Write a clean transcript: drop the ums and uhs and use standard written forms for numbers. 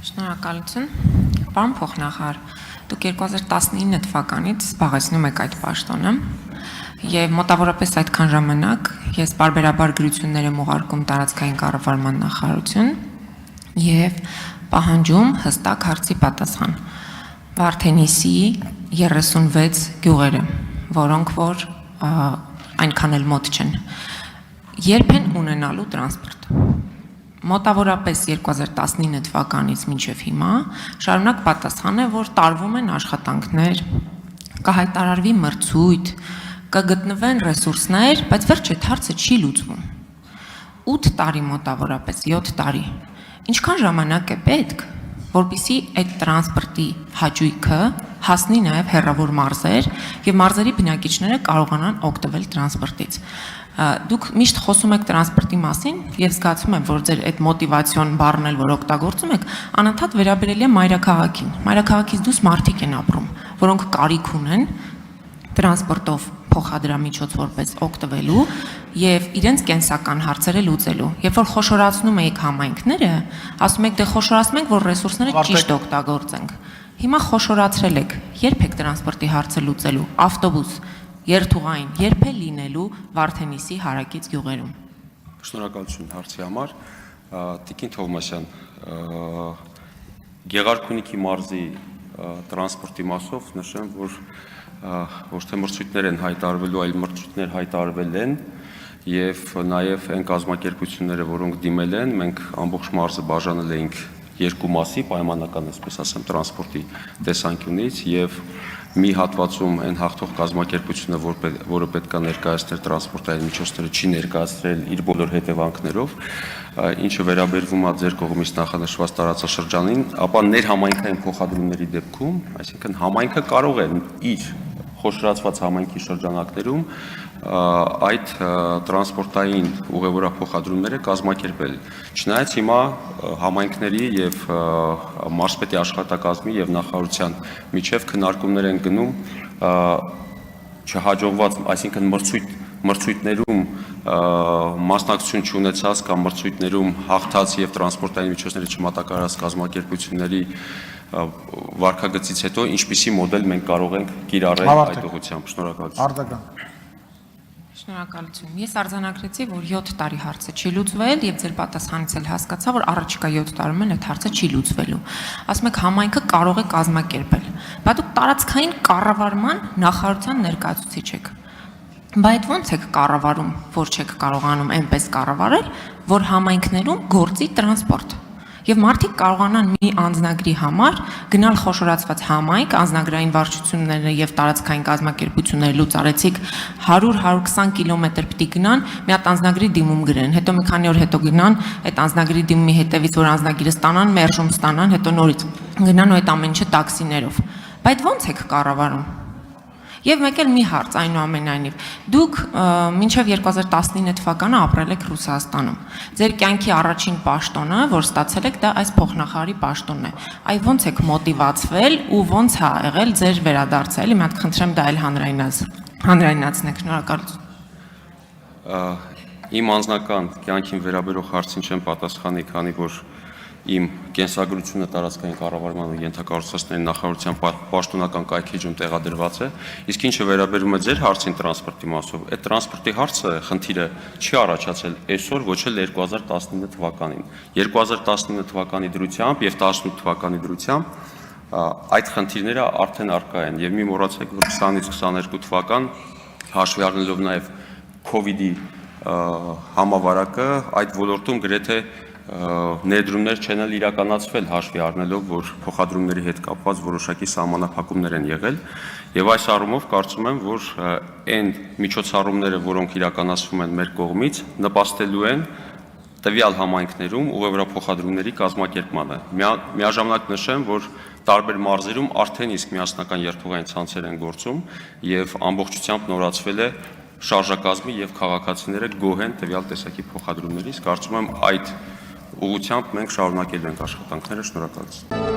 Շնորհակալություն, պարոն փոխնախարար, դուք 2019 թվականից զբաղեցնում եք այդ պաշտոնը եւ մոտավորապես այդքան ժամանակ ես բարբերաբար գրություններ եմ ուղարկում տարածքային կառավարման նախարարություն եւ պահանջում հստակ հարցի պատասխան։ Վարդենիսի 36 գյուղերը, որոնք որ այնքան էլ մոտ չեն, երբ են ունենալու տրանսպորտ։ Մոտավորապես 2019 թվականից մինչև հիմա շարունակ պատասխան է, որ տարվում են աշխատանքներ, կհայտարարվի մրցույթ, կգտնվեն ռեսուրսներ, բայց վերջ այդ հարցը չի լուծվում։ 8 տարի մոտավորապես, 7 տարի։ Ինչքան ժամանակ է պետք, որպեսզի այդ տրանսպորտի հաճույքը հասնի նաև հեռավոր մարզեր եւ մարզերի բնակիչները կարողանան օգտվել տրանսպորտից։ Դուք միշտ խոսում եք տրանսպորտի մասին եւ զգացում եմ, որ ձեր այդ մոտիվացիոն բառն էլ որ օգտագործում եք, անընդհատ վերաբերել է մայրաքաղաքին։ Մայրաքաղաքից դուրս մարդիկ են ապրում, որոնք կարիք ունեն տրանսպորտով փոխադրամիջոց որպես օգտվելու եւ իրենց կենսական հարցերը լուծելու։ Երբ որ խոշորացնում եք համայնքները, ասում եք դե խոշորացնում ենք, որ ռեսուրսները ճիշտ օգտագործենք։ Հիմա խոշորացրել եք, երբ եք տրանսպորտի հարցը լուծելու, ավտոբուս, երթուղային, երբ է լինելու Վարդենիսի հարակից գյուղերում։ Շնորհակալություն հարցի համար, Տիկին Թովմասյան, Գեղարքունիքի մարզի տրանսպորտի մասով նշեմ, որ ոչ թե մրցույթներ են հայտարարվելու, այլ մրցույթներ հայտարարվել են եւ նաեւ այն կազմակերպությունները, որոնք դիմել են, մենք ամբողջ մարզը բաժանել էինք երկու մասի, պայմանական, այսպես ասեմ, տրանսպորտի տեսանկյունից եւ մի հատվածում այն հաղթող կազմակերպությունը, որը պետք է ներկայացնել տրանսպորտային միջոցները, չի ներկայացրել իր բոլոր հետևանքներով, ինչը վերաբերվում է ձեր կողմից նախանշված տարածաշրջանին, ապա ներհամայնքային փոխադրումների դեպքում, այսինքն համայնքը կարող է իր խոշորացված համայնքի շրջանակներում այդ տրանսպորտային ուղևորափոխադրումները կազմակերպել։ Չնայած հիմա համայնքների եւ մարզպետի աշխատակազմի եւ նախարարության միջև քննարկումներ են գնում չհաջողված, այսինքն մրցույթներում մասնակցություն չունեցած կամ մրցույթներում հաղթած եւ տրանսպորտային միջոցների չմատակարարած կազմակերպությունների վարկագծից հետո ինչպիսի մոդել մենք կարող ենք կիրառել այդ ուղղությամբ։ Շնորհակալություն։ Շնորհակալություն։ Ես արձանագրեցի, որ 7 տարի հարցը չի լուծվել եւ ձեր պատասխանից էլ հասկացա, որ առաջիկա 7 տարում էլ այդ հարցը չի լուծվելու։ Ասում եք համայնքը կարող է կազմակերպել։ Բայց դուք տարածքային կառավարման նախարարության ներկայացուցիչ եք։ Բայց այդ ո՞նց եք կառավարում, որ չեք կարողանում այնպես կառավարել, որ համայնքներում գործի տրանսպորտ։ Եվ մարդիկ կարողանան մի անձնագրի համար գնալ խոշորացված համայնք, անձնագրային վարչությունները եւ տարածքային կազմակերպությունները լուծարեցիք 100-120 կիլոմետր պիտի գնան, մի հատ անձնագրի դիմում գրեն, հետո մի քանի օր հետո գնան, այդ անձնագրի դիմումի հետևից որ անձնագիրը ստանան, մերժում ստանան, հետո նորից գնան ու այդ ամեն ինչը տաքսիներով։ Բայց ո՞նց եք կառավարում։ Եվ մեկ էլ մի հարց, այնուամենայնիվ, դուք մինչև 2019 թվականը ապրել եք Ռուսաստանում։ Ձեր կյանքի առաջին պաշտոնը, որ ստացել եք, դա այս փոխնախարարի պաշտոնն է։ Այ ո՞նց եք մոտիվացվել ու ո՞նց է եղել ձեր վերադարձը, էլի մի հատ խնդրեմ դա էլ հանրայնացնեք, շնորհակալություն։ Իմ անձնական կյանքին վերաբերող հարցին չեմ պատասխանի, քանի որ իմ կենսագրությունը տարածքային կառավարման ու ենթակառուցվածքների նախարարության պաշտոնական կայքեջում տեղադրված է, իսկ ինչը վերաբերում է ձեր հարցին տրանսպորտի մասով, այդ տրանսպորտի հարցը խնդիրը չի առաջացել այսօր, ոչ էլ 2019 թվականին։ 2019 թվականի դրությամբ եւ 18 թվականի դրությամբ այդ խնդիրները արդեն առկա են եւ մի մոռացեք, որ 20-ից 22 թվական հաշվի առնելով նաեւ COVID-ի համավարակը այդ ոլորտում գրեթե ներդրումներ չեն իրականացվել հաշվի առնելով, որ փոխադրումների հետ կապված որոշակի սահմանափակումներ են եղել եւ այս առումով կարծում եմ, որ այն միջոցառումները, որոնք իրականացվում են մեր կողմից, նպաստելու են տվյալ համայնքներում ուղևորափոխադրումների կազմակերպմանը։ Միաժամանակ նշեմ, որ տարբեր մարզերում արդեն իսկ միասնական երթուղային ցանցեր են գործում եւ ամբողջությամբ նորացվել է շարժակազմի եւ քաղաքացիները գոհ են տվյալ տեսակի փոխադրումներից։ Կարծում եմ այդ ուղղությամբ մենք շարունակելու ենք աշխատանքները, շնորհակալություն։